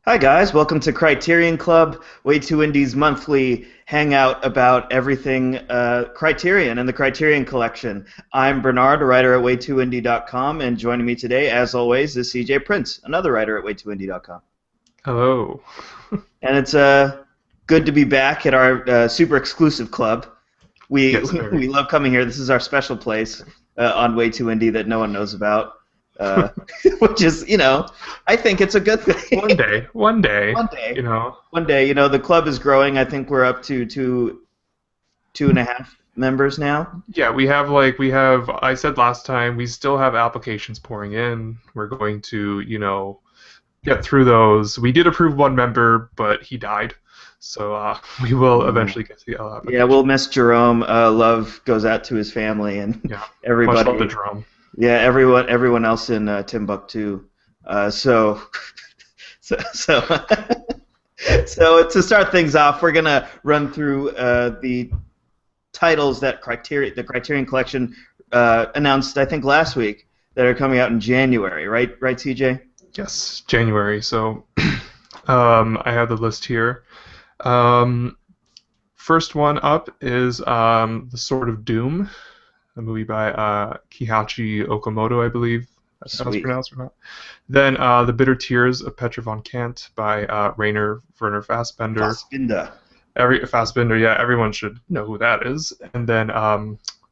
Hi guys, welcome to Criterion Club, Way Too Indie's monthly hangout about everything Criterion and the Criterion Collection. I'm Bernard, a writer at way2indie.com, and joining me today, as always, is CJ Prince, another writer at way2indie.com. Hello. And it's good to be back at our super exclusive club. We Yes, we very. love coming here. This is our special place on Way Too Indie that no one knows about, uh, which is, I think it's a good thing. One day, One you day. know. One day, the club is growing. I think we're up to two and a half members now. Yeah, I said last time, we still have applications pouring in. We're going to, get through those. We did approve one member, but he died. So we will Oh. eventually get to the other Yeah, application. we'll miss Jerome. Love goes out to his family and Yeah. Much love to everybody. Jerome. Yeah, everyone else in Timbuktu. So, so so to start things off, we're gonna run through the titles that the Criterion Collection announced, I think, last week that are coming out in January. Right, CJ? Yes, January. So I have the list here. Um, First one up is The Sword of Doom, a movie by Kihachi Okamoto, I believe that's how it's Sweet. pronounced or not. Then The Bitter Tears of Petra von Kant by Rainer Werner Fassbender. Fassbinder. Fassbender, yeah, everyone should know who that is. And then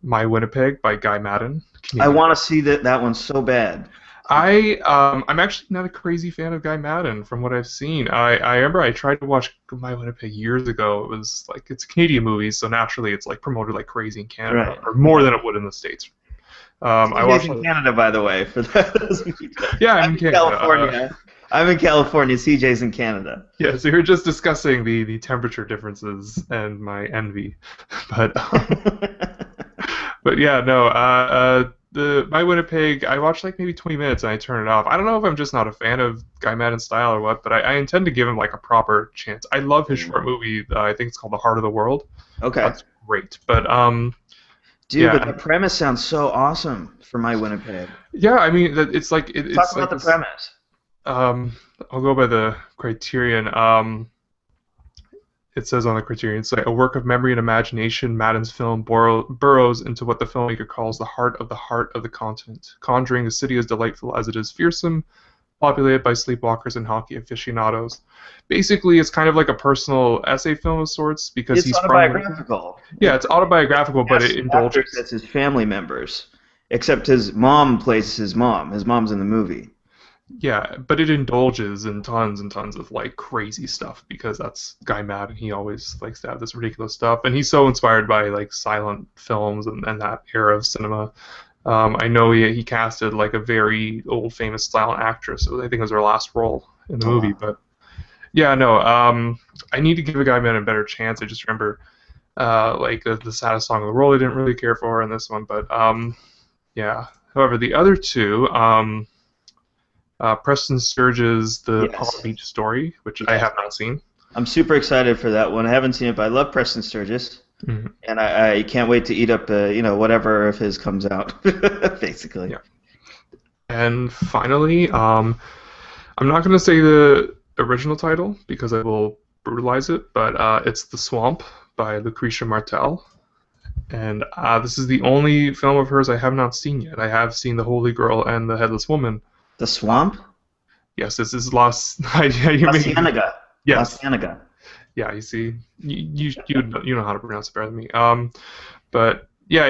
My Winnipeg by Guy Madden, I Canadian. want to see that one so bad. I'm actually not a crazy fan of Guy Madden from what I've seen. I remember I tried to watch My Winnipeg years ago. It was like it's a Canadian movie, so naturally it's like promoted like crazy in Canada, Right. or more than it would in the States. I CJ's watched in it. Canada, by the way. For those of you Yeah, I'm I'm in in Canada. California. I'm in California. CJ's in Canada. Yeah, so we were just discussing the temperature differences and my envy, but but yeah, no. The My Winnipeg, I watched like maybe 20 minutes and I turned it off. I don't know if I'm just not a fan of Guy Madden's style or what, but I intend to give him like a proper chance. I love his short movie. I think it's called The Heart of the World. Okay. That's great. But Dude, yeah, but the premise sounds so awesome for My Winnipeg. yeah. I mean, it's like Talk it's about like the this. premise. Um, I'll go by the Criterion. It says on the Criterion, it's like a work of memory and imagination. Madden's film burrows into what the filmmaker calls the heart of the continent, conjuring a city as delightful as it is fearsome, populated by sleepwalkers and hockey aficionados. Basically, it's kind of like a personal essay film of sorts because It's he's from Winnipeg. autobiographical. Yeah, it's autobiographical, but it Cast actors indulges. as his family members, except his mom plays his mom. His mom's in the movie. Yeah, but it indulges in tons and tons of like crazy stuff because that's Guy Madden. He always likes to have this ridiculous stuff, and he's so inspired by like silent films and that era of cinema. I know he casted like a very old famous silent actress. I think it was her last role in the Oh movie. wow. But yeah, no, I need to give a Guy Madden a better chance. I just remember like the saddest song in the world I didn't really care for in this one, but yeah. However, the other two. Preston Sturges' The Palm Yes. Beach Story, which I Yes. have not seen. I'm super excited for that one. I haven't seen it, but I love Preston Sturges, Mhm. and I can't wait to eat up whatever of his comes out. Basically. Yeah. And finally, I'm not going to say the original title because I will brutalize it, but it's The Swamp by Lucretia Martel. And this is the only film of hers I have not seen yet. I have seen The Holy Girl and The Headless Woman. The Swamp? Yes, this is Lost. You're La making. Cienega. La Yes. Cienega. Yeah, you see, you know how to pronounce it better than me. But yeah,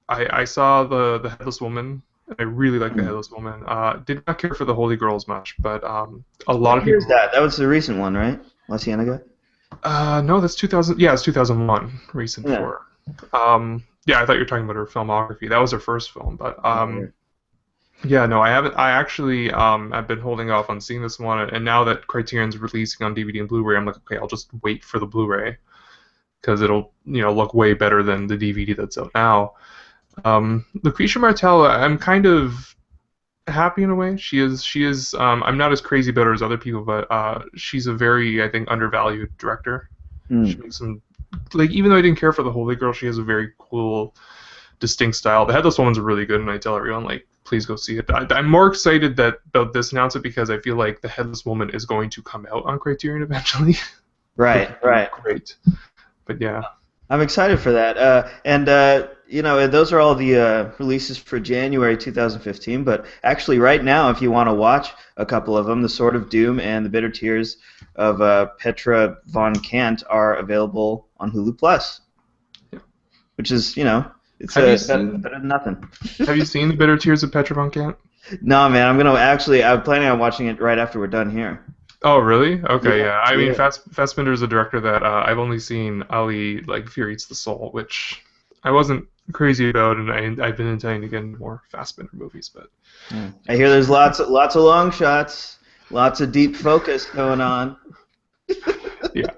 I saw the Headless Woman. And I really like the Hmm. Headless Woman. Did not care for the Holy Girl as much, but a lot What of year is people. that? That was the recent one, right? La Cienega? No, that's 2000. Yeah, it's 2001. Recent Yeah. for. Yeah, I thought you were talking about her filmography. That was her first film, but Oh, yeah. yeah, no, I haven't. I actually I've been holding off on seeing this one, and now that Criterion's releasing on DVD and Blu-ray, I'm like, okay, I'll just wait for the Blu-ray because it'll look way better than the DVD that's out now. Lucretia Martel, I'm kind of happy in a way. She is. I'm not as crazy about her as other people, but she's a very, I think, undervalued director. She Hmm. makes some like even though I didn't care for the Holy Girl, she has a very cool distinct style. The Headless Woman's really good, and I tell everyone like, please go see it. I'm more excited about this announcement because I feel like the Headless Woman is going to come out on Criterion eventually. Right, right. Great. But yeah. I'm excited for that. Those are all the releases for January 2015. But actually, right now, if you want to watch a couple of them, The Sword of Doom and The Bitter Tears of Petra von Kant are available on Hulu Plus. Yeah. Which is, it's better than nothing. Have you seen The Bitter Tears of Petra von Kant? No, man. I'm planning on watching it right after we're done here. Oh, really? Okay, yeah. I mean, yeah. Fassbinder is a director that I've only seen Ali, like, Fear Eats the Soul, which I wasn't crazy about, and I've been intending to get into more Fassbinder movies, but... I hear there's lots of long shots, lots of deep focus going on. Yeah.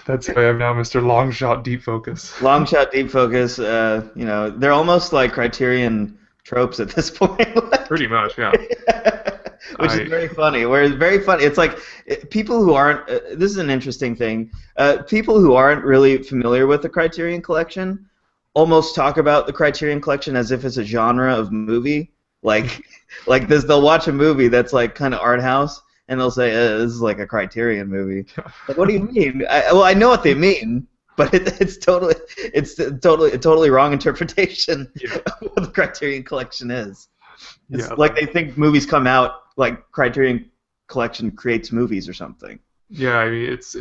That's who I am now, Mr. Long Shot Deep Focus. Long shot, deep focus, they're almost like Criterion tropes at this point. Pretty much, yeah. Which is very funny. It's like people who aren't. This is an interesting thing. People who aren't really familiar with the Criterion Collection almost talk about the Criterion Collection as if it's a genre of movie. Like this, they'll watch a movie that's like kind of art house, and they'll say, "This is like a Criterion movie." Like, what do you mean? I know what they mean, but it's a totally wrong interpretation of what the Criterion Collection is. It's like they think movies come out like Criterion Collection creates movies or something. Yeah, I mean, it's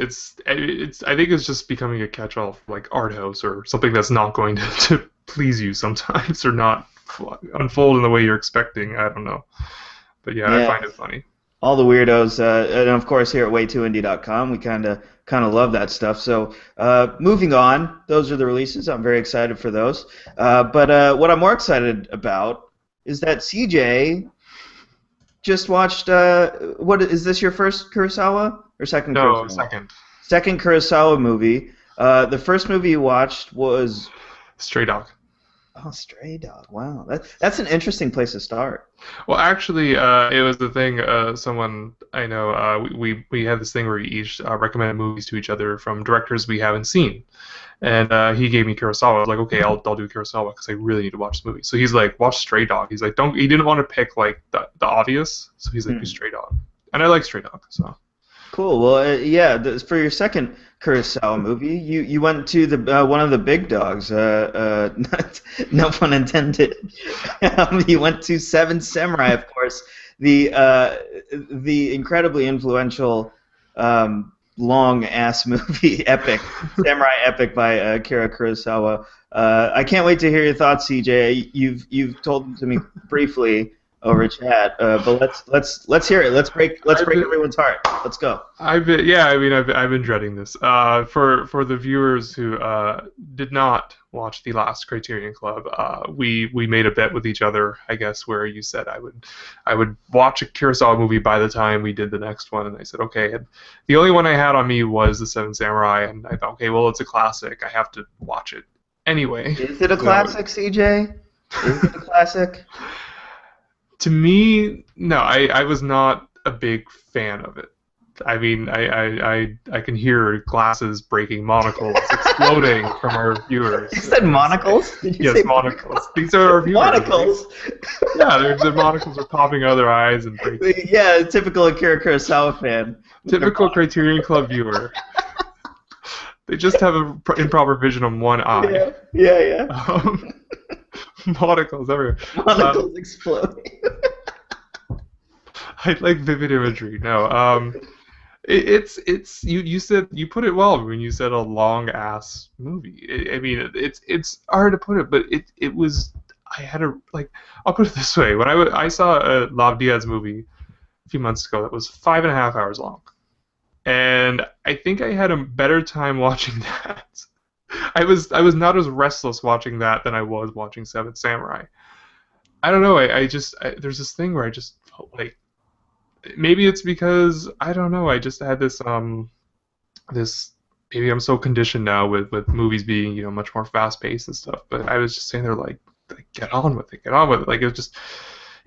I think it's just becoming a catch-all for like art house or something that's not going to please you sometimes or not unfold in the way you're expecting. I don't know, but yeah. I find it funny. All the weirdos, and of course here at way2indie.com, we kind of love that stuff. So moving on, those are the releases. I'm very excited for those. But what I'm more excited about is that CJ just watched. What is this? Your first Kurosawa or second? No, Kurosawa? second. Second Kurosawa movie. The first movie you watched was Stray Dog. Oh, Stray Dog. Wow, that's an interesting place to start. Well, actually, it was the thing. Someone I know, we had this thing where we each recommended movies to each other from directors we haven't seen, and he gave me Kurosawa. I was like, okay, I'll do Kurosawa because I really need to watch this movie. So he's like, watch Stray Dog. He's like, he didn't want to pick like the obvious, so he's like, do Stray Dog, and I like Stray Dog, so. Cool. Well, for your second Kurosawa movie, you went to the one of the big dogs. No pun intended. You went to Seven Samurai, of course, the incredibly influential long ass movie epic, samurai epic by Akira Kurosawa. I can't wait to hear your thoughts, CJ. You've told them to me briefly over chat, but let's hear it. Let's break everyone's heart. Let's go. I've been dreading this. For the viewers who did not watch the last Criterion Club, we made a bet with each other, I guess, where you said I would watch a Kurosawa movie by the time we did the next one, and I said okay. And the only one I had on me was The Seven Samurai, and I thought, okay, well, it's a classic. I have to watch it anyway. Is it a classic, CJ? Is it a classic? To me, no. I was not a big fan of it. I mean, I can hear glasses breaking, monocles exploding from our viewers. You said monocles? Did you say monocles. These are our viewers. Monocles? Yeah, their monocles are popping out of their eyes and breaking. Yeah, typical Akira Kurosawa fan. Typical Criterion Club viewer. They just have an improper vision on one eye. Yeah. Monocles everywhere. Monocles exploding. I like vivid imagery. No, it's you said you put it well when you said a long ass movie. I mean, it's hard to put it, but it was. I had a I'll put it this way: when I saw a Lav Diaz movie a few months ago that was 5.5 hours long, and I think I had a better time watching that. I was not as restless watching that than I was watching Seven Samurai. I don't know. There's this thing where I just felt like maybe it's because I don't know. I just had this maybe I'm so conditioned now with movies being much more fast paced and stuff. But I was just saying there like get on with it. Like it was just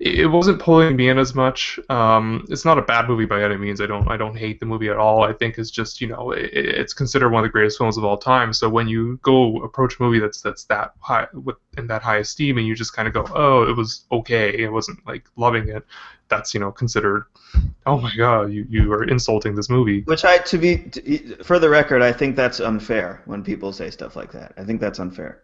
it wasn't pulling me in as much. It's not a bad movie by any means. I don't hate the movie at all. I think it's just it's considered one of the greatest films of all time. So when you go approach a movie that's that high in that high esteem, and you just kind of go, oh, it was okay. I wasn't like loving it. That's considered, oh my god, you are insulting this movie. Which for the record, I think that's unfair when people say stuff like that. I think that's unfair.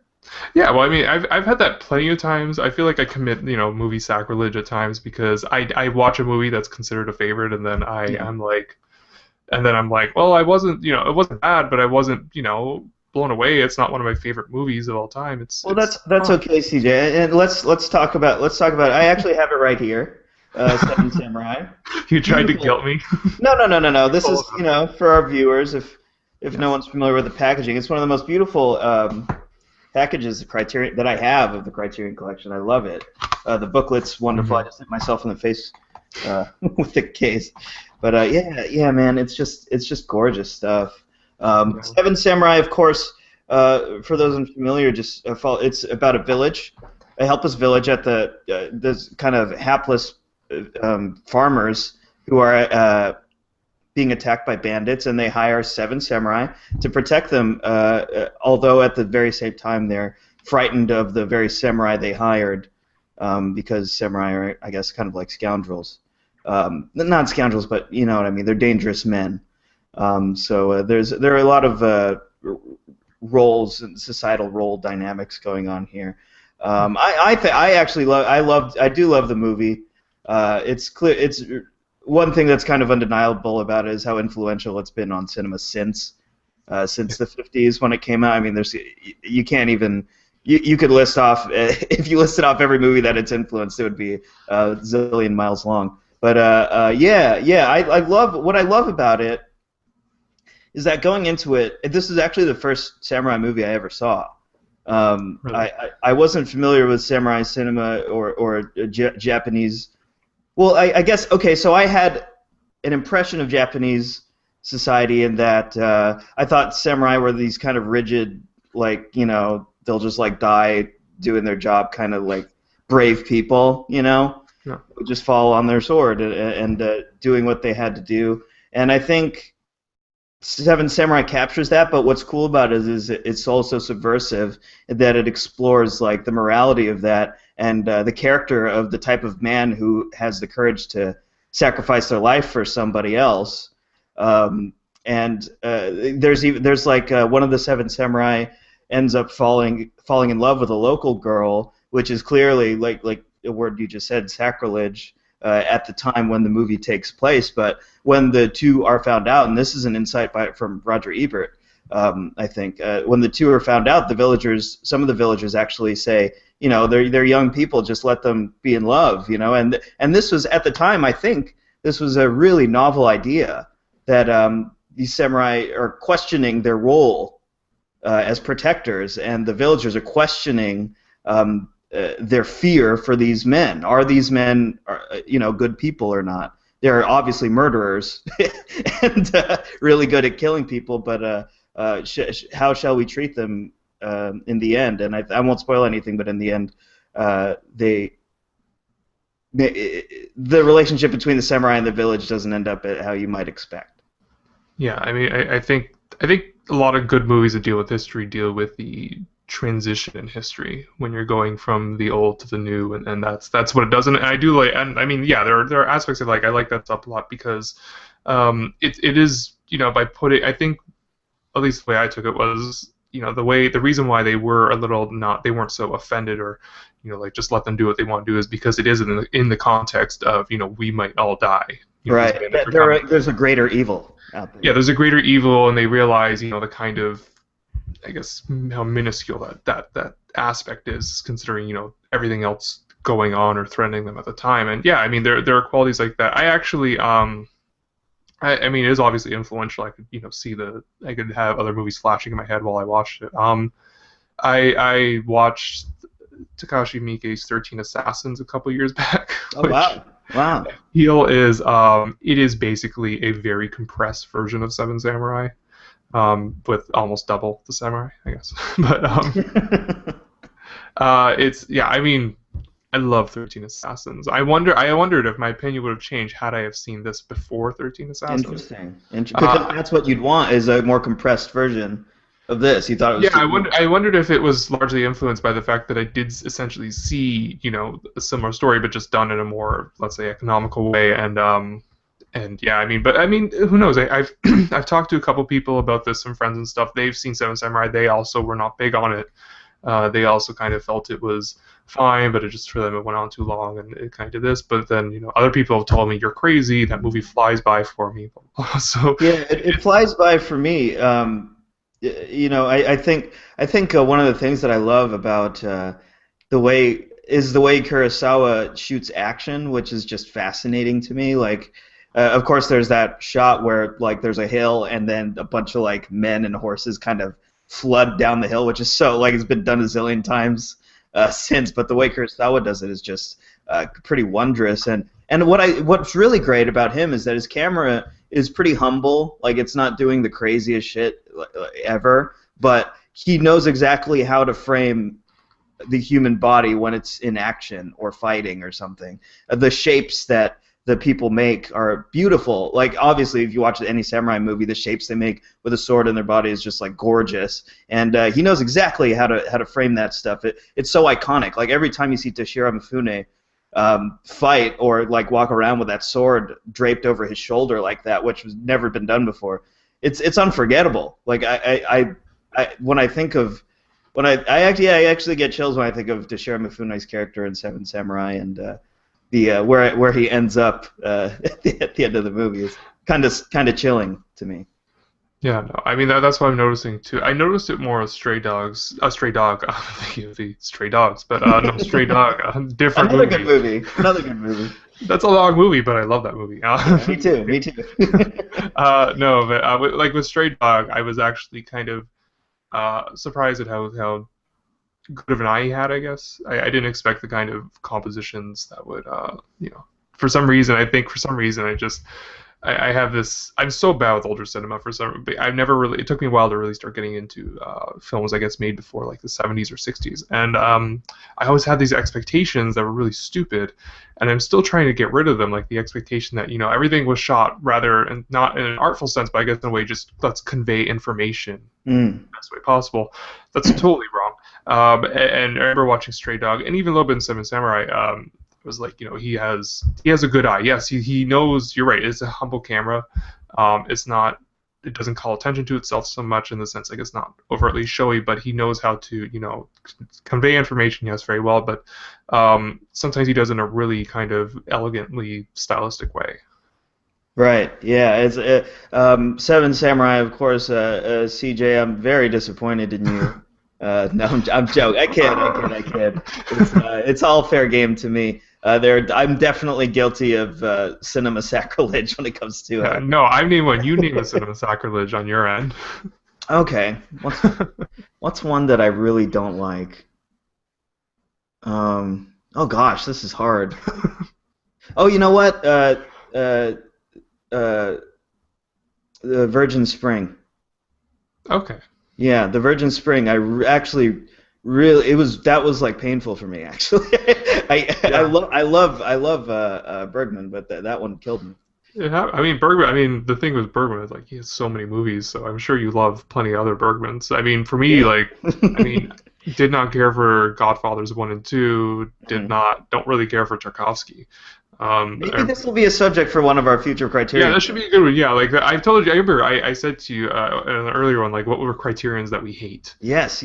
Yeah, well, I mean, I've had that plenty of times. I feel like I commit, movie sacrilege at times because I watch a movie that's considered a favorite, and then Yeah. I'm like, well, I wasn't, it wasn't bad, but I wasn't, blown away. It's not one of my favorite movies of all time. Well, It's that's okay, CJ. And let's talk about. I actually have it right here. Seven Samurai. You tried to Beautiful. guilt me. No, no, no, no, no. This is, Oh, for our viewers, if no yes. one's familiar with the packaging, it's one of the most beautiful packages of Criterion that I have of the Criterion collection. I love it. The booklet's wonderful. I just hit myself in the face with the case. But yeah, man, it's just gorgeous stuff. Seven Samurai, of course, for those unfamiliar, just follow. It's about a village, a helpless village at this kind of hapless farmers who are being attacked by bandits, and they hire seven samurai to protect them. Although at the very same time, they're frightened of the very samurai they hired, because samurai are, I guess, kind of like scoundrels. Not scoundrels, but you know what I mean. They're dangerous men. So there are a lot of roles and societal role dynamics going on here. I do love the movie. It's clear. It's one thing that's kind of undeniable about it is how influential it's been on cinema since the 50s when it came out. I mean, you can't even you could list off if you listed off every movie that it's influenced, it would be a zillion miles long. But yeah, I love what I love about it is that going into it, this is actually the first samurai movie I ever saw. Really? I wasn't familiar with samurai cinema or Japanese. Well, I guess, okay, so I had an impression of Japanese society in that I thought samurai were these kind of rigid, like, they'll just like die doing their job, kind of like brave people, Yeah. who just fall on their sword and doing what they had to do. And I think Seven Samurai captures that, but what's cool about it is it's also subversive in that it explores like the morality of that and the character of the type of man who has the courage to sacrifice their life for somebody else. And there's like one of the Seven Samurai ends up falling in love with a local girl, which is clearly like a word you just said, sacrilege. At the time when the movie takes place, but when the two are found out, and this is an insight from Roger Ebert, I think, when the two are found out, some of the villagers actually say, they're young people, just let them be in love, and this was at the time, I think, this was a really novel idea that these samurai are questioning their role as protectors, and the villagers are questioning their fear for these men. Are these men, good people or not? They're obviously murderers and really good at killing people, but how shall we treat them in the end? And I won't spoil anything, but in the end, the relationship between the samurai and the village doesn't end up at how you might expect. Yeah, I mean, I think a lot of good movies that deal with history deal with the transition in history when you're going from the old to the new, and that's what it does. And I do like, and I mean, yeah, there are aspects of like I like that stuff a lot because it is by putting, I think, at least the way I took it was the reason why they were a little not, they weren't so offended or like just let them do what they want to do is because it is in the context of we might all die. Right. There's a greater evil out there. Yeah, there's a greater evil, and they realize the kind of, I guess, how minuscule that aspect is, considering everything else going on or threatening them at the time. And yeah, I mean there are qualities like that. I actually I mean it is obviously influential. I could I could have other movies flashing in my head while I watched it. I watched Takashi Miike's 13 Assassins a couple years back. Oh wow. Wow. It is basically a very compressed version of Seven Samurai. With almost double the samurai, I guess. But it's, yeah, I mean, I love 13 Assassins. I wondered if my opinion would have changed had I have seen this before 13 Assassins. Interesting. Because Uh, that's what you'd want is a more compressed version of this. You thought it was yeah, too. I wondered if it was largely influenced by the fact that I did essentially see, a similar story, but just done in a more, let's say, economical way. And yeah, but who knows? I've I've talked to a couple people about this, some friends and stuff. They've seen Seven Samurai. They also were not big on it. They also kind of felt it was fine, but it just for them it went on too long and it kind of did this. But then other people have told me you're crazy. That movie flies by for me. So Yeah, it flies by for me. I think one of the things that I love about the way Kurosawa shoots action, which is just fascinating to me. Like, of course, there's that shot where like there's a hill and then a bunch of like men and horses kind of flood down the hill, which is so like it's been done a zillion times since. But the way Kurosawa does it is just pretty wondrous. And what's really great about him is that his camera is pretty humble. Like it's not doing the craziest shit ever, but he knows exactly how to frame the human body when it's in action or fighting or something. The shapes that the people make are beautiful. Like obviously, if you watch any samurai movie, the shapes they make with a sword in their body is just like gorgeous. And he knows exactly how to frame that stuff. It's so iconic. Like every time you see Toshiro Mifune fight or like walk around with that sword draped over his shoulder like that, which has never been done before, it's unforgettable. Like I when I think of I actually get chills when I think of Toshiro Mifune's character in Seven Samurai and the where he ends up at the end of the movie is kind of chilling to me. yeah, no, that's what I'm noticing too. I noticed it more as Stray Dogs, Stray Dog, the Stray Dogs, but no, Stray Dog, different Another good movie. movie. Another good movie. That's a long movie, but I love that movie. Yeah, me too. Me too. No, but with Stray Dog, I was actually kind of surprised at how good of an eye he had. I guess I didn't expect the kind of compositions that would, for some reason, I think for some reason I have this. I'm so bad with older cinema for some. But I've never really. It took me a while to really start getting into films, I guess, made before like the 70s or 60s, and I always had these expectations that were really stupid, and I'm still trying to get rid of them. Like the expectation that everything was shot rather and not in an artful sense, but I guess in a way just let's convey information in the best way possible. That's totally wrong. And I remember watching Stray Dog, and even a little bit in Seven Samurai. It was like he has a good eye. Yes, he knows. You're right. It's a humble camera. It's not. It doesn't call attention to itself so much in the sense like it's not overtly showy, but he knows how to convey information. Yes, very well. But sometimes he does it in a really kind of elegantly stylistic way. Right. Yeah. It's Seven Samurai, of course. CJ, I'm very disappointed in you. No, I'm joking. I kid. It's all fair game to me. I'm definitely guilty of cinema sacrilege when it comes to. No, I name one. You name a cinema sacrilege on your end. Okay. What's one that I really don't like? Oh gosh, this is hard. Oh, you know what? The Virgin Spring. Okay. Yeah, the Virgin Spring. Actually really that was like painful for me actually. I love Bergman, but that one killed me. Bergman. The thing with Bergman is like he has so many movies, so I'm sure you love plenty of other Bergmans. For me, Yeah. did not care for Godfathers 1 and 2. Don't really care for Tarkovsky. Maybe this will be a subject for one of our future criteria. Yeah, that should be a good one. Yeah, like I've told you. I remember I said to you in an earlier one, like what were criterions that we hate. Yes.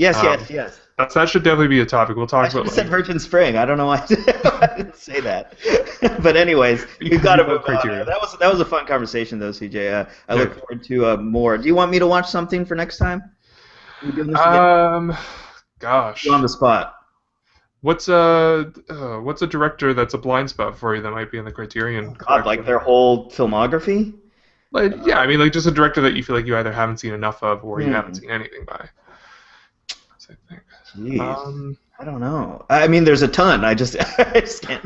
That should definitely be a topic. We'll talk I should about. have said Virgin Spring. I don't know why I didn't say that. But anyways, we've got to move on. That was a fun conversation, though, CJ. I look forward to more. Do you want me to watch something for next time? Are we doing this again? Gosh. You're on the spot. What's a director that's a blind spot for you that might be in the Criterion? God, like their whole filmography? Like just a director that you feel like you either haven't seen enough of or you haven't seen anything by. I think. Jeez. I don't know. There's a ton. I just can't.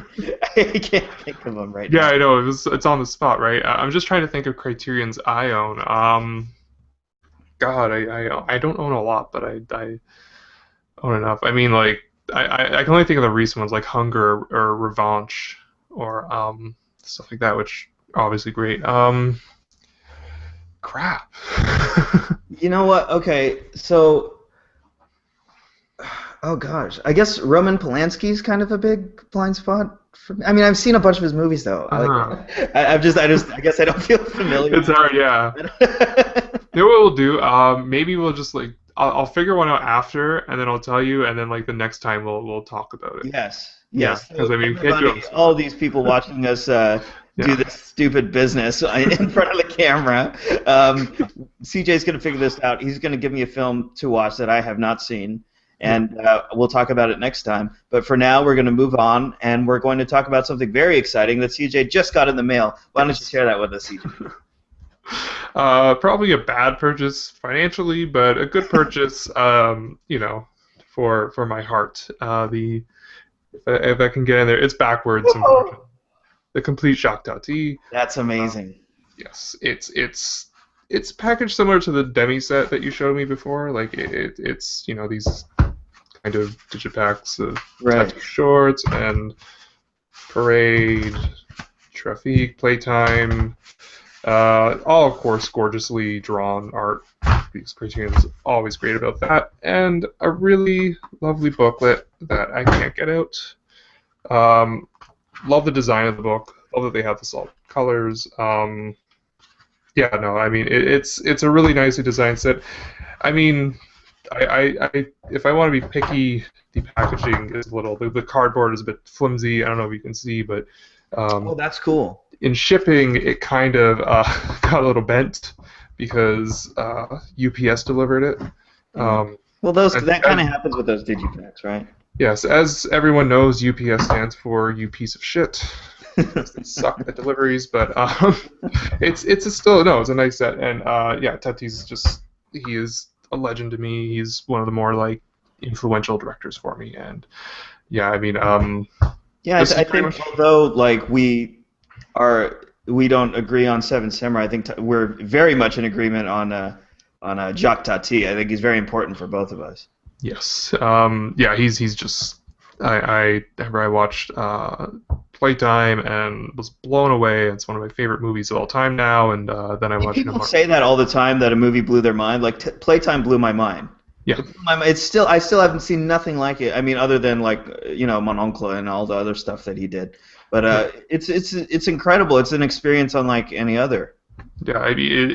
I can't think of them right now. Yeah, I know. It's on the spot, right? I'm just trying to think of Criterion's I own. God, I don't own a lot, but I own enough. I can only think of the recent ones like Hunger or Revanche or stuff like that, which are obviously great. Crap. You know what? Okay, so oh gosh, I guess Roman Polanski's kind of a big blind spot for me. I mean, I've seen a bunch of his movies though. Uh, I guess I don't feel familiar it's with hard, yeah. it. You know what we'll do? Maybe we'll just like I'll figure one out after, and then I'll tell you, and then like the next time we'll talk about it. Yes, Yeah, yes. because So I mean we can't do it on everybody, the all spot. these people watching us do Yeah. this stupid business in front of the camera. CJ's going to figure this out. He's going to give me a film to watch that I have not seen, Yeah. and we'll talk about it next time. But for now, we're going to move on, and we're going to talk about something very exciting that CJ just got in the mail. Why don't you share that with us, CJ? Probably a bad purchase financially, but a good purchase, for my heart. The if I can get in there, it's backwards. Unfortunately. The complete Jacques Tati. That's amazing. Yes, it's packaged similar to the demi set that you showed me before. Like it's these kind of digipacks of Right. Tati shorts and Parade, Traffic, Playtime. All, of course, gorgeously drawn art, because Criterion is always great about that, and a really lovely booklet that I can't get out. Love the design of the book. Love that they have the solid colors. Yeah, no, I mean it's a really nicely designed set. I mean, if I want to be picky, the packaging is a little. The cardboard is a bit flimsy. I don't know if you can see, but Oh, that's cool. in shipping, it kind of got a little bent because UPS delivered it. Well, And that kind of happens with those digipacks, right? yes, as everyone knows, UPS stands for "you piece of shit." They suck at deliveries, but it's a nice set, and yeah, Tati's he is a legend to me. He's one of the more like influential directors for me, and yeah, I mean, Yeah, this is I pretty think much although like we don't agree on Seven Samurai, I think we're very much in agreement on Jacques Tati. I think he's very important for both of us. yes, yeah, he's just I remember I watched Playtime and was blown away. It's one of my favorite movies of all time now, and then I watched People say that all the time that a movie blew their mind. Like Playtime blew my mind. Yeah. I still haven't seen nothing like it. I mean, other than like Mon Oncle and all the other stuff that he did. But it's incredible. It's an experience unlike any other. Yeah, I mean,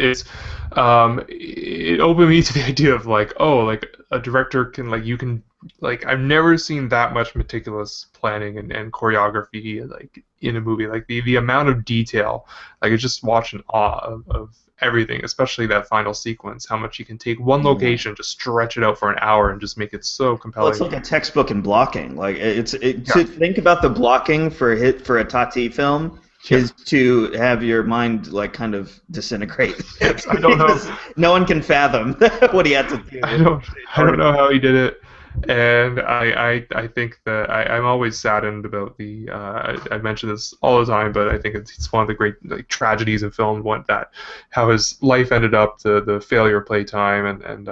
it opened me to the idea of like, oh, like a director can like you can like I've never seen that much meticulous planning and choreography like in a movie. Like the amount of detail, like it's just watch in awe of everything, especially that final sequence. How much you can take one Yeah. location, just stretch it out for an hour, and just make it so Well, compelling. it's like a textbook in blocking. Like Yeah, to think about the blocking for a Tati film yeah. is to have your mind like kind of disintegrate. Yes, I don't know. Because no one can fathom what he had to I do. don't I don't know how he did it, and I think that I'm always saddened about the I mention this all the time, but I think it's one of the great like tragedies in film, what that how his life ended up, the failure of Playtime, and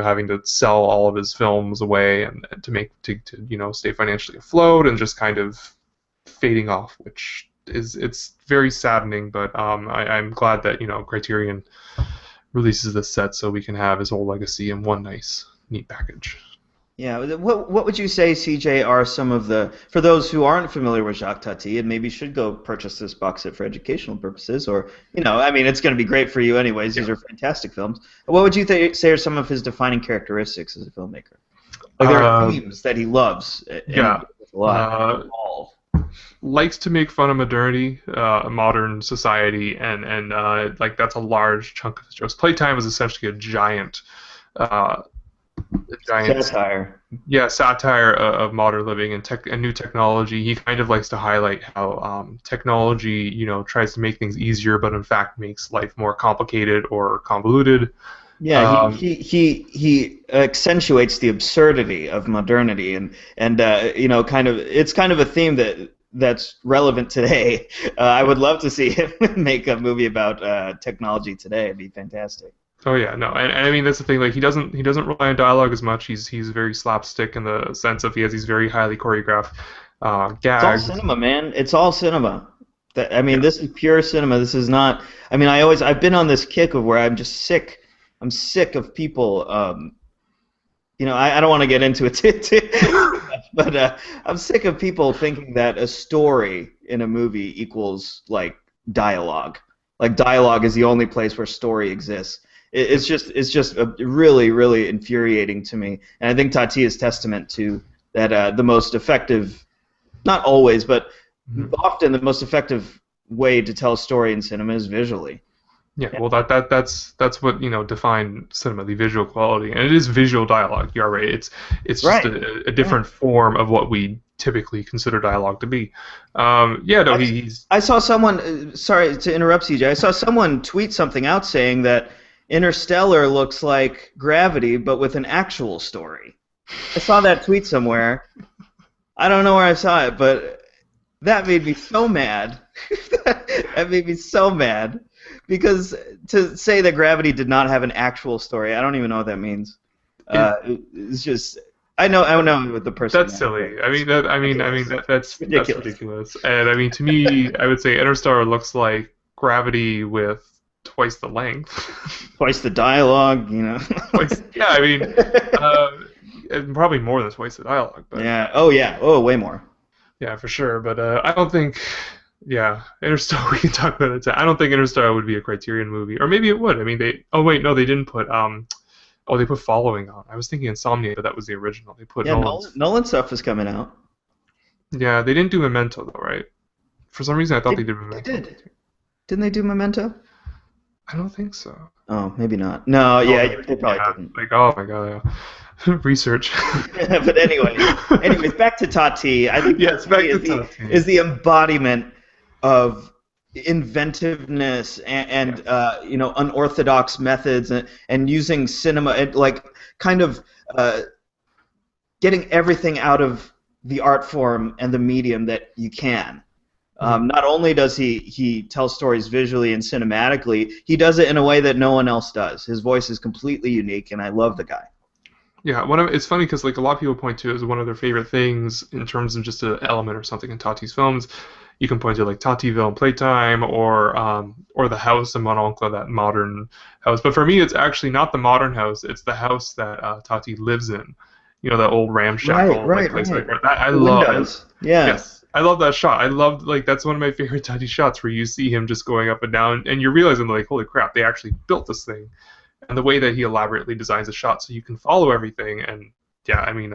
having to sell all of his films away and to stay financially afloat, and just kind of fading off, which it's very saddening, but I'm glad that Criterion releases this set so we can have his whole legacy in one nice, neat package. Yeah, what would you say, CJ, are some of the for those who aren't familiar with Jacques Tati and maybe should go purchase this box set for educational purposes, or I mean, it's going to be great for you anyways. These Yeah. are fantastic films. What would you say are some of his defining characteristics as a filmmaker? Like there are Uh, themes that he loves and yeah. a lot. Uh, All. Likes to make fun of modernity, modern society, and like that's a large chunk of his jokes. Playtime is essentially uh, a giant Satire. yeah, satire of modern living and new technology. He kind of likes to highlight how technology, tries to make things easier, but in fact makes life more complicated or convoluted. Yeah, Um, he accentuates the absurdity of modernity and kind of it's kind of a theme that's relevant today. I would love to see him make a movie about technology today. It'd be fantastic. Oh yeah, no, and I mean that's the thing. Like he doesn't rely on dialogue as much. He's very slapstick in the sense of he has these very highly choreographed It's all gags. cinema, man. It's all cinema. I mean, Yeah, this is pure cinema. This is not. I mean, I've been on this kick of where I'm just sick. I'm sick of people. I don't want to get into it too much, but I'm sick of people thinking that a story in a movie equals like dialogue. Like dialogue is the only place where story exists. It's just really really infuriating to me, and I think Tati is testament to that. The most effective, not always, but mhm. often the most effective way to tell a story in cinema is visually. Yeah. Well, that's what defined cinema, the visual quality, and it is visual dialogue. You're right. It's just Right. a Yeah. different form of what we typically consider dialogue to be. Yeah. No, I, he's I saw someone, sorry to interrupt, CJ. I saw someone tweet something out saying that Interstellar looks like Gravity, but with an actual story. I saw that tweet somewhere. I don't know where I saw it, but that made me so mad. That made me so mad. Because to say that Gravity did not have an actual story, I don't even know what that means. it. It's just, I know what the person That's meant, but silly. I mean, it's ridiculous. that's Ridiculous. ridiculous. And I mean, to me, I would say Interstellar looks like Gravity with twice the length. Twice the dialogue, Twice, yeah. I mean, uh, and probably more than twice the dialogue, but Yeah. Oh, yeah. Oh, way more. yeah, for sure. But I don't think, yeah, Interstellar. We can talk about it. I don't think Interstellar would be a Criterion movie, or maybe it would. I mean, they. Oh wait, no, they didn't put. Oh, they put Following on. I was thinking Insomnia, but that was the original. They put Yeah, Nolan, Nolan's. Nolan stuff is coming out. Yeah, they didn't do Memento though, right? For some reason, I thought They, they did they Memento. did. Didn't they do Memento? I don't think so. Oh, maybe not. No, No, yeah, they probably yeah, didn't. like oh my god, yeah. Research. But anyways, back to Tati. I think Yes, Tati back to is Tati. the embodiment of inventiveness and unorthodox methods and using cinema and like kind of uh, getting everything out of the art form and the medium that you can. Mhm. Not only does he tell stories visually and cinematically, he does it in a way that no one else does. His voice is completely unique, and I love the guy. Yeah, it's funny because like a lot of people point to it as one of their favorite things in terms of just an element or something in Tati's films. You can point to like Tativille and Playtime or the house in Mon Oncle, that modern house. But for me, it's actually not the modern house; it's the house that Tati lives in. You know, that old Right, ramshackle like right, place. right. Like that, I The love. windows. Yeah. Yes, I love that shot. I love like that's one of my favorite Tati shots where you see him just going up and down, and you're realizing like, holy crap, they actually built this thing, and the way that he elaborately designs the shot so you can follow everything. And yeah, I mean,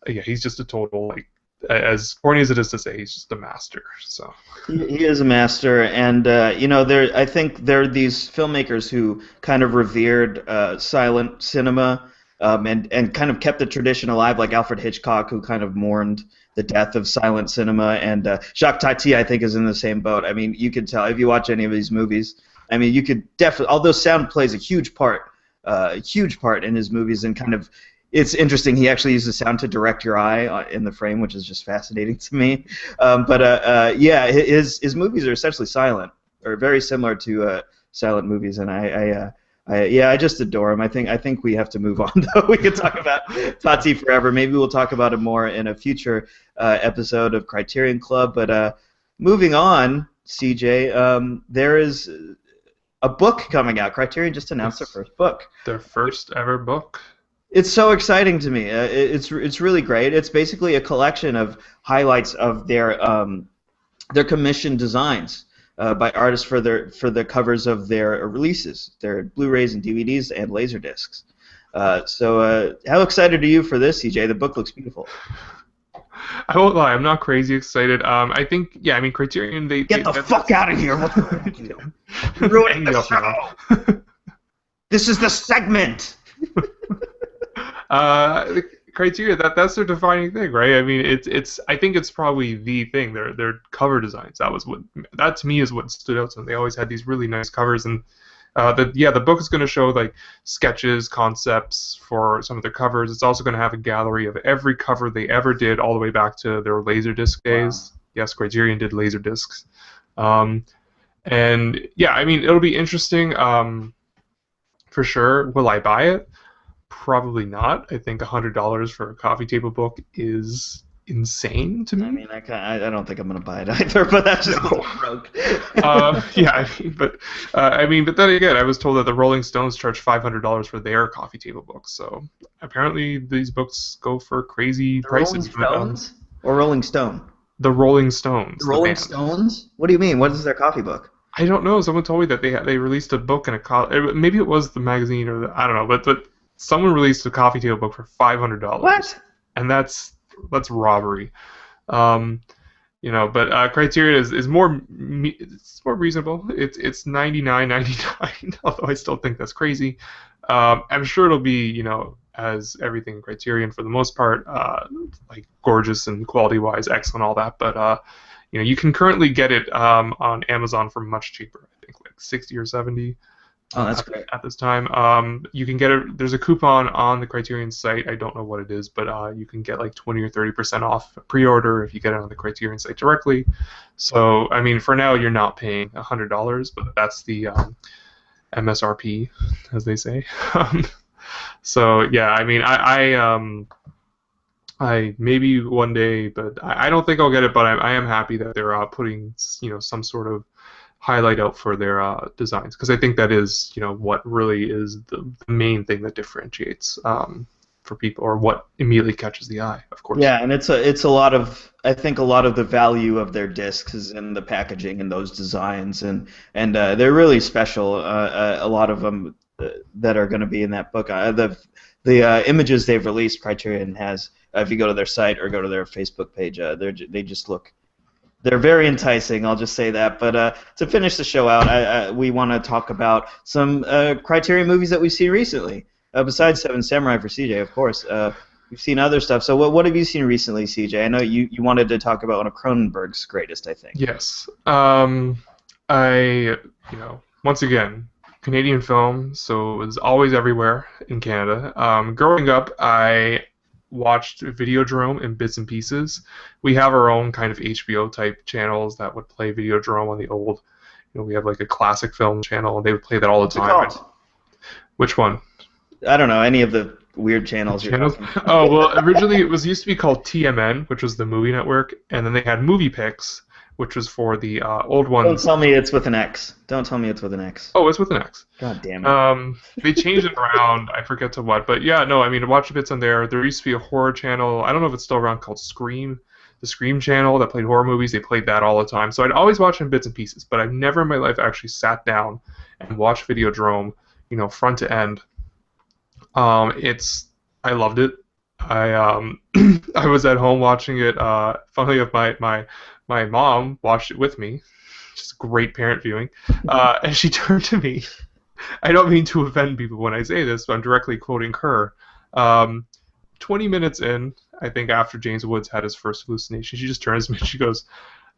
yeah, he's just a total like, as corny as it is to say, he's just a master. So He is a master, and I think there are these filmmakers who kind of revered silent cinema, and kind of kept the tradition alive, like Alfred Hitchcock, who kind of mourned the death of silent cinema, and Jacques Tati, I think, is in the same boat. I mean, you can tell if you watch any of these movies. I mean, you could definitely, although sound plays a huge part in his movies, and kind of it's interesting. He actually uses sound to direct your eye in the frame, which is just fascinating to me. Yeah, his movies are essentially silent, or very similar to silent movies, and I just adore him. I think we have to move on though. We could talk about Tati forever. Maybe we'll talk about him more in a future episode of Criterion Club. But moving on, CJ, there is a book coming out. Criterion just announced their it's first book. their first ever book. It's so exciting to me. It's really great. It's basically a collection of highlights of their commissioned designs by artists for the covers of their releases, their Blu-rays and DVDs and Laserdiscs. So how excited are you for this, CJ? The book looks beautiful. I won't lie, I'm not crazy excited. I think, yeah, I mean, Criterion, Get the fuck out of here! What the fuck are you doing? You're ruining Hang the up now. show. This is the segment. The criteria that's their defining thing, right? I mean, it's I think it's probably the thing. Their cover designs. That to me is what stood out to them. They always had these really nice covers, and the book is going to show like sketches, concepts for some of their covers. It's also going to have a gallery of every cover they ever did, all the way back to their Laserdisc Wow. days. Yes, Criterion did Laserdiscs. And yeah, I mean, it'll be interesting. for sure. Will I buy it? Probably not. I think $100 for a coffee table book is insane to I me. mean, I don't think I'm gonna buy it either, but that's just 'cause No. I'm broke. Yeah, but then again, I was told that the Rolling Stones charge $500 for their coffee table books. So apparently, these books go for crazy The Rolling prices. But Stones or Rolling Stone? the Rolling The Stones, the Rolling band. Stones? What do you mean? What is their coffee book? I don't know. Someone told me that they released a book and maybe it was the magazine or I don't know, but someone released a coffee table book for $500, What? and that's robbery. Um, but Criterion is it's more reasonable. It's 99.99, although I still think that's crazy. I'm sure it'll be as everything in Criterion for the most part, like gorgeous and quality wise, excellent, all that. But you can currently get it on Amazon for much cheaper. I think like 60 or 70 Oh, that's great. at this time. You can get it. There's a coupon on the Criterion site. I don't know what it is, but you can get like 20 or 30% off pre-order if you get it on the Criterion site directly. So, I mean, for now, you're not paying $100, but that's the MSRP, as they say. So, yeah, I mean, I maybe one day, but I don't think I'll get it. But I am happy that they're putting some sort of highlight out for their designs, because I think that is what really is the main thing that differentiates for people, or what immediately catches the eye, of course. Yeah, and it's a lot of, I think a lot of the value of their discs is in the packaging and those designs, and they're really special. A lot of them that are going to be in that book. The images they've released, Criterion has. If you go to their site or go to their Facebook page, they just look. They're very enticing, I'll just say that. But to finish the show out, we want to talk about some Criterion movies that we've seen recently. Besides Seven Samurai for CJ, of course. We've seen other stuff. So what have you seen recently, CJ? I know you wanted to talk about one of Cronenberg's greatest, I think. Yes. Once again, Canadian film, so it was always everywhere in Canada. Growing up, I watched Videodrome in bits and pieces. We have our own kind of HBO type channels that would play Videodrome on the old. We have like a classic film channel, and they would play that all the time. What's it called? Which one? I don't know, any of the weird channels you're Channels? talking about. Oh, well, originally it used to be called TMN, which was the movie network, and then they had Movie Picks, which was for the old ones. Don't tell me it's with an X. Don't tell me it's with an X. Oh, it's with an X. God damn it. They changed it around. I forget to what, but yeah, no. I mean, I watched bits on there. There used to be a horror channel. I don't know if it's still around, called Scream, the Scream channel that played horror movies. They played that all the time. So I'd always watch in bits and pieces, but I've never in my life actually sat down and watched Videodrome, front to end. I loved it. I I was at home watching it. Funnily enough, my mom watched it with me. Just great parent viewing. And she turned to me. I don't mean to offend people when I say this, but I'm directly quoting her. 20 minutes in, I think after James Woods had his first hallucination, she just turns to me and she goes,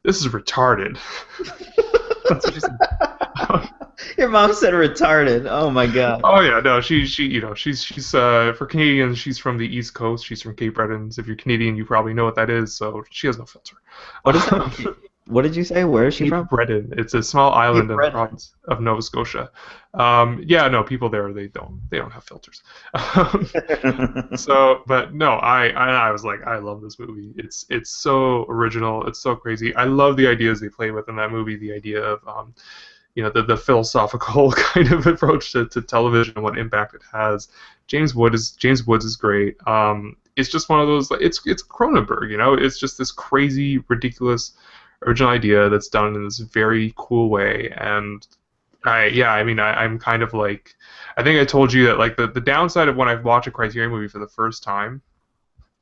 "This is retarded." That's what she said. Your mom said retarded. Oh my god. Oh yeah, no, she's for Canadians, she's from the East Coast. She's from Cape Breton. If you're Canadian, you probably know what that is. So she has no filter. What is that? What did you say? Where is she Cape from? Breton. It's a small island in the Breton. province of Nova Scotia. Yeah, no, people there they don't have filters. But no, I was like, I love this movie. It's so original. It's so crazy. I love the ideas they play with in that movie. The idea of the philosophical kind of approach to television and what impact it has. James Woods is great. It's just one of those. It's Cronenberg. It's just this crazy, ridiculous original idea that's done in this very cool way. And I'm kind of like, I think I told you that like the downside of when I watch a Criterion movie for the first time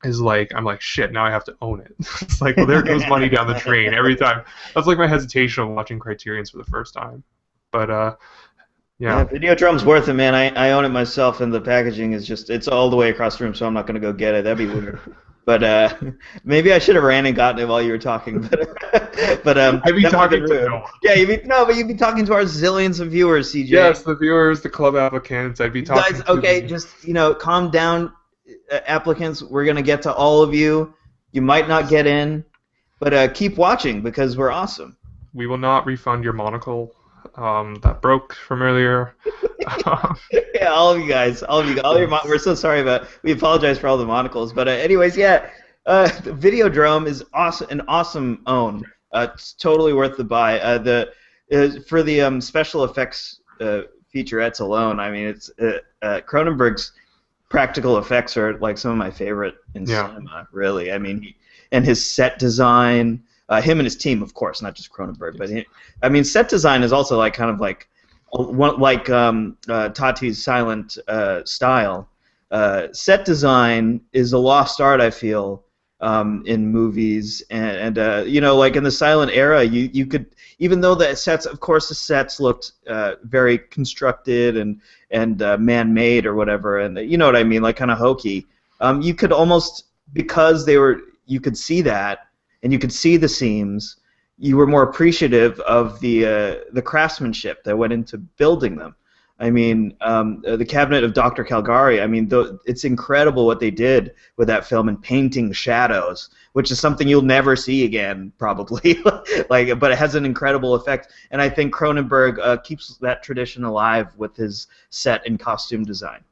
is like, I'm like, shit, now I have to own it. It's like, well, there goes money down the drain every time. That's like my hesitation of watching Criterions for the first time. But yeah, Videodrome's worth it, man. I own it myself, and the packaging is it's all the way across the room, so I'm not going to go get it. That'd be weird. But maybe I should have ran and gotten it while you were talking. But I'd be talking to no one. Yeah, but you'd be talking to our zillions of viewers, CJ. Yes, the viewers, the club applicants. I'd be talking. Guys, okay, just calm down, applicants. We're gonna get to all of you. You might not get in, but keep watching because we're awesome. We will not refund your monocle that broke from earlier. Yeah, all of you guys, all of you, all your, we're so sorry about. We apologize for all the monocles, but anyways, yeah, Videodrome is awesome, an awesome own. It's totally worth the buy. The For the special effects featurettes alone, I mean, it's Cronenberg's practical effects are like some of my favorite in Yeah. cinema. Really, I mean, and his set design, him and his team, of course, not just Cronenberg, but I mean, set design is also like kind of like Tati's silent style. Set design is a lost art, I feel, in movies, and you know, like in the silent era, you could, even though the sets, of course, the sets looked very constructed and man-made or whatever, and you know what I mean, like kind of hokey. You could almost, because they were, you could see that, and you could see the seams. You were more appreciative of the craftsmanship that went into building them. I mean, the Cabinet of Dr. Caligari. I mean, it's incredible what they did with that film and painting shadows, which is something you'll never see again, probably. Like, but it has an incredible effect, and I think Cronenberg keeps that tradition alive with his set and costume design.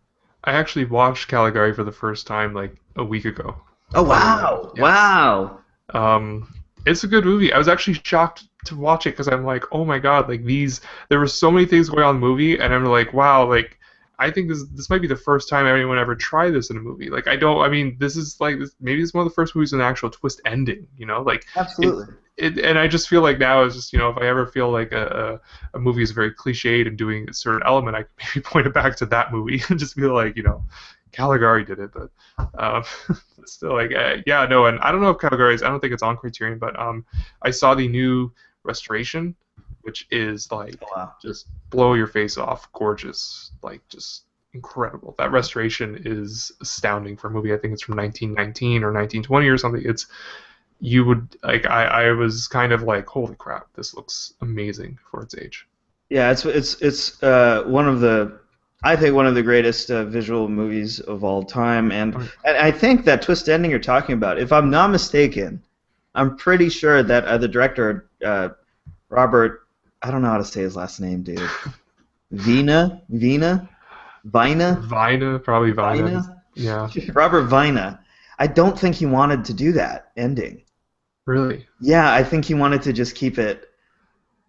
I actually watched Caligari for the first time like a week ago. Oh wow! Yeah. Wow! It's a good movie. I was actually shocked to watch it because I'm like, oh my god, like there were so many things going on in the movie, and I'm like, wow, like I think this might be the first time anyone ever tried this in a movie. Like I mean, this is like maybe it's one of the first movies with an actual twist ending. You know, like Absolutely. And I just feel like now is just, you know, if I ever feel like a movie is very cliched and doing a certain element, I can maybe point it back to that movie and just be like, you know, Caligari did it, but still, like, yeah, no, and I don't know if Caligari's, I don't think it's on Criterion, but I saw the new restoration, which is like just blow your face off, gorgeous, like just incredible. That restoration is astounding for a movie. I think it's from 1919 or 1920 or something. It's you would like I was kind of like, holy crap, this looks amazing for its age. Yeah, it's one of the, I think, one of the greatest visual movies of all time, and I think that twist ending you're talking about, if I'm not mistaken, I'm pretty sure that the director Robert, I don't know how to say his last name, dude. Vina, Probably Vina. Yeah. Robert Vina. I don't think he wanted to do that ending. Really? Yeah, I think he wanted to just keep it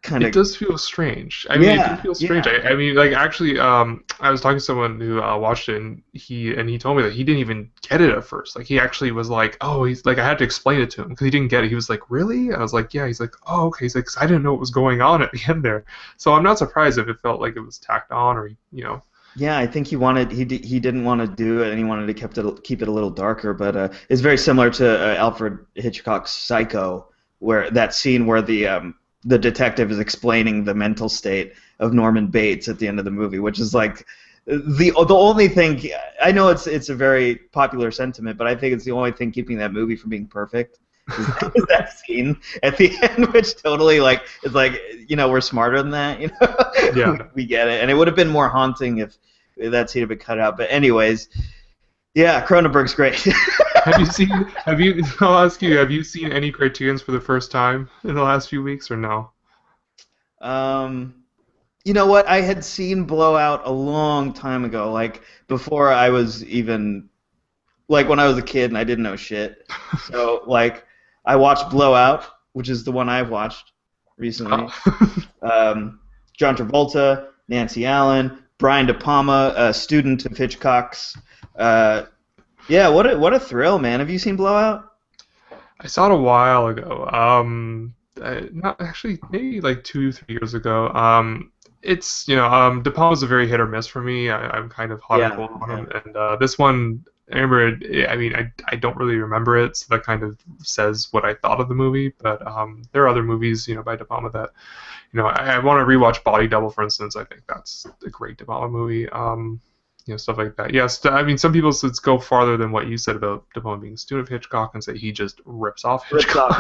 kind of. It does feel strange. I mean, it does feel strange. Yeah. I mean, like actually, I was talking to someone who watched it, and he told me that he didn't even get it at first. Like he actually was like, oh, he's like, I had to explain it to him because he didn't get it. He was like, really? I was like, yeah. He's like, oh, okay. He's like, 'cause I didn't know what was going on at the end there. So I'm not surprised if it felt like it was tacked on, or you know. Yeah, I think he didn't want to do it, and he wanted to keep it a little darker. But it's very similar to Alfred Hitchcock's Psycho, where that scene where the detective is explaining the mental state of Norman Bates at the end of the movie, which is like the only thing. I know it's a very popular sentiment, but I think it's the only thing keeping that movie from being perfect. Is that scene at the end, which totally like it's like, you know, we're smarter than that, you know. Yeah. we get it, and it would have been more haunting if that scene had been cut out. But anyways, yeah, Cronenberg's great. I'll ask you, have you seen any Criterions for the first time in the last few weeks or no? You know what? I had seen Blowout a long time ago, like before I was even, like when I was a kid and I didn't know shit. So like I watched Blowout, which is the one I've watched recently. John Travolta, Nancy Allen, Brian De Palma, a student of Hitchcock's. Yeah, what a thrill, man! Have you seen Blowout? I saw it a while ago. Not actually, maybe like 2, 3 years ago. It's, you know, De Palma's a very hit or miss for me. I'm kind of hot and cold on him, and this one, I remember. I mean, I don't really remember it, so that kind of says what I thought of the movie. But there are other movies, you know, by De Palma that, you know, I want to rewatch Body Double, for instance. I think that's a great De Palma movie. You know, stuff like that. Yes, I mean, some people go farther than what you said about De Palma being a student of Hitchcock and say he just rips off Hitchcock.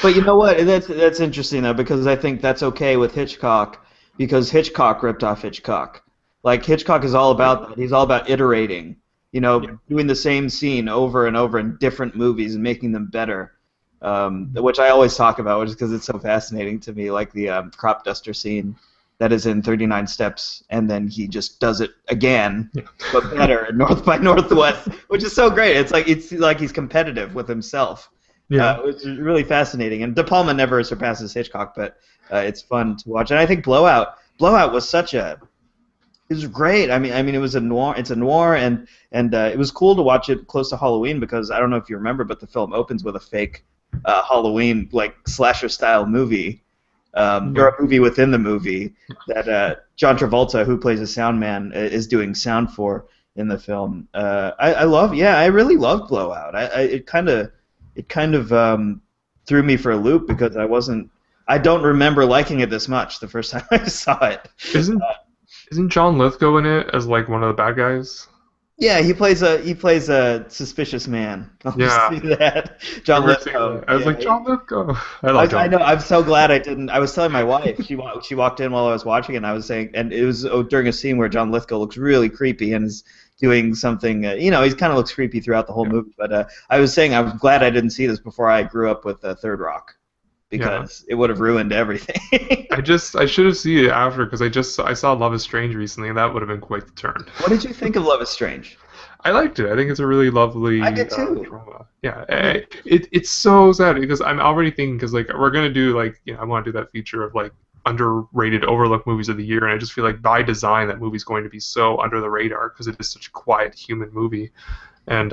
But you know what? That's interesting though, because I think that's okay with Hitchcock, because Hitchcock ripped off Hitchcock. Like Hitchcock is all about that. He's all about iterating. You know, doing the same scene over and over in different movies and making them better. Which I always talk about, which is because it's so fascinating to me, like the crop duster scene that is in 39 Steps, and then he just does it again, but better in North by Northwest, which is so great. It's like he's competitive with himself, which is really fascinating. And De Palma never surpasses Hitchcock, but it's fun to watch. And I think Blowout was it was great. I mean, it was a noir. It's a noir, and it was cool to watch it close to Halloween because I don't know if you remember, but the film opens with a fake Halloween like slasher style movie, or a movie within the movie that John Travolta, who plays a sound man, is doing sound for in the film. I really loved Blowout. It kind of threw me for a loop because I don't remember liking it this much the first time I saw it. Isn't John Lithgow in it as like one of the bad guys? Yeah, he plays a suspicious man. I'll just see that. John Lithgow. I was like, John Lithgow. I know. I'm so glad I didn't. I was telling my wife. She walked in while I was watching it, and I was saying, and it was during a scene where John Lithgow looks really creepy and is doing something. He kind of looks creepy throughout the whole movie. But I was saying I was glad I didn't see this before I grew up with Third Rock, because it would have ruined everything. I should have seen it after because I saw Love is Strange recently, and that would have been quite the turn. What did you think of Love is Strange? I liked it. I think it's a really lovely drama. Yeah, it's so sad because I'm already thinking because like we're gonna do I want to do that feature of like underrated overlooked movies of the year, and I just feel like by design that movie's going to be so under the radar because it is such a quiet human movie, and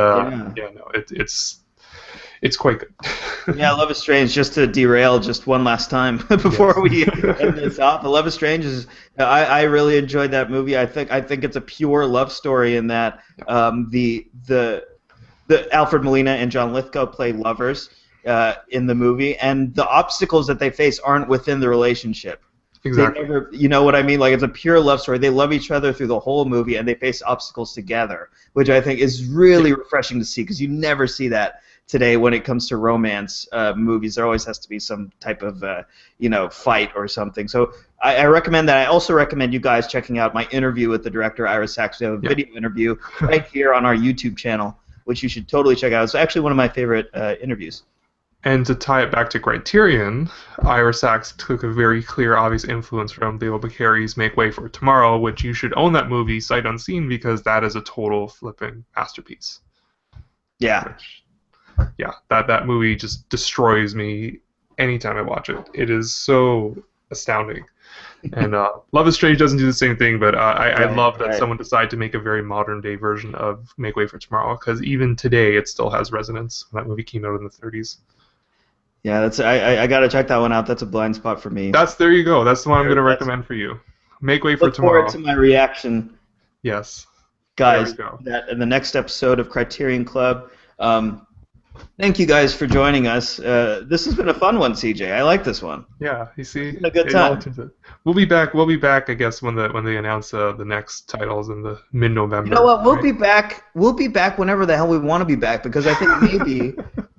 it's quite good. Yeah, Love is Strange. Just to derail just one last time before we end this off, Love is Strange is. I really enjoyed that movie. I think it's a pure love story in that the Alfred Molina and John Lithgow play lovers in the movie, and the obstacles that they face aren't within the relationship. Exactly. You know what I mean? Like, it's a pure love story. They love each other through the whole movie, and they face obstacles together, which I think is really refreshing to see because you never see that today when it comes to romance movies. There always has to be some type of fight or something. So I recommend that. I also recommend you guys checking out my interview with the director Ira Sachs. We have a video interview right here on our YouTube channel, which you should totally check out. It's actually one of my favorite interviews. And to tie it back to Criterion, Ira Sachs took a very clear, obvious influence from Leo Bacari's Make Way for Tomorrow, which you should own that movie sight unseen because that is a total flipping masterpiece. Yeah. Yeah, that movie just destroys me anytime I watch it. It is so astounding. And Love is Strange doesn't do the same thing, but I love that someone decided to make a very modern-day version of Make Way for Tomorrow, because even today it still has resonance. That movie came out in the 30s. Yeah, I gotta check that one out. That's a blind spot for me. There you go. That's the one I'm gonna recommend for you. Make Way for Tomorrow. Look forward to my reaction. Yes. Guys, that in the next episode of Criterion Club. Thank you guys for joining us. This has been a fun one, CJ. I like this one. Yeah, you see, it's been a good time. We'll be back. We'll be back, I guess, when they announce the next titles in the mid-November. You know what? We'll be back. We'll be back whenever the hell we want to be back, because I think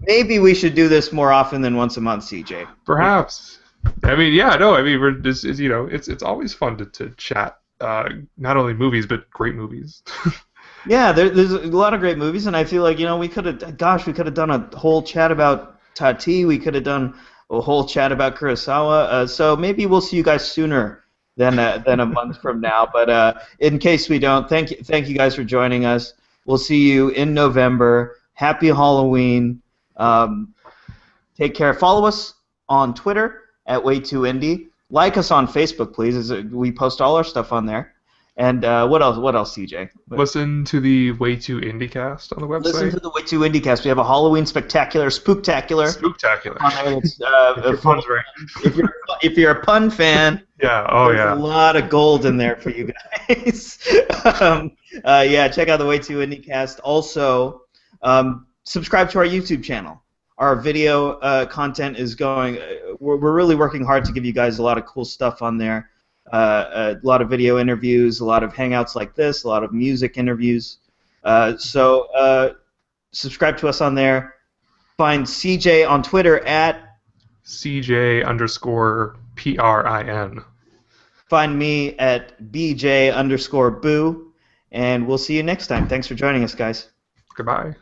maybe we should do this more often than once a month, CJ. Perhaps. I mean, we're just it's always fun to chat not only movies but great movies. Yeah, there's a lot of great movies, and I feel like we could have done a whole chat about Tati. We could have done a whole chat about Kurosawa. So maybe we'll see you guys sooner than a month from now. But in case we don't, thank you guys for joining us. We'll see you in November. Happy Halloween. Take care. Follow us on Twitter at Way2Indie. Like us on Facebook, please. We post all our stuff on there. And what else, CJ? Listen to the Way2Indie cast on the website. Listen to the Way2Indie cast. We have a Halloween spectacular, spooktacular. On there. If you're a pun fan, there's a lot of gold in there for you guys. Check out the Way2Indie cast. Also, subscribe to our YouTube channel. Our video content is going. We're really working hard to give you guys a lot of cool stuff on there. A lot of video interviews, a lot of hangouts like this, a lot of music interviews. So subscribe to us on there. Find CJ on Twitter at CJ_PRIN. Find me at BJ_Boo. And we'll see you next time. Thanks for joining us, guys. Goodbye.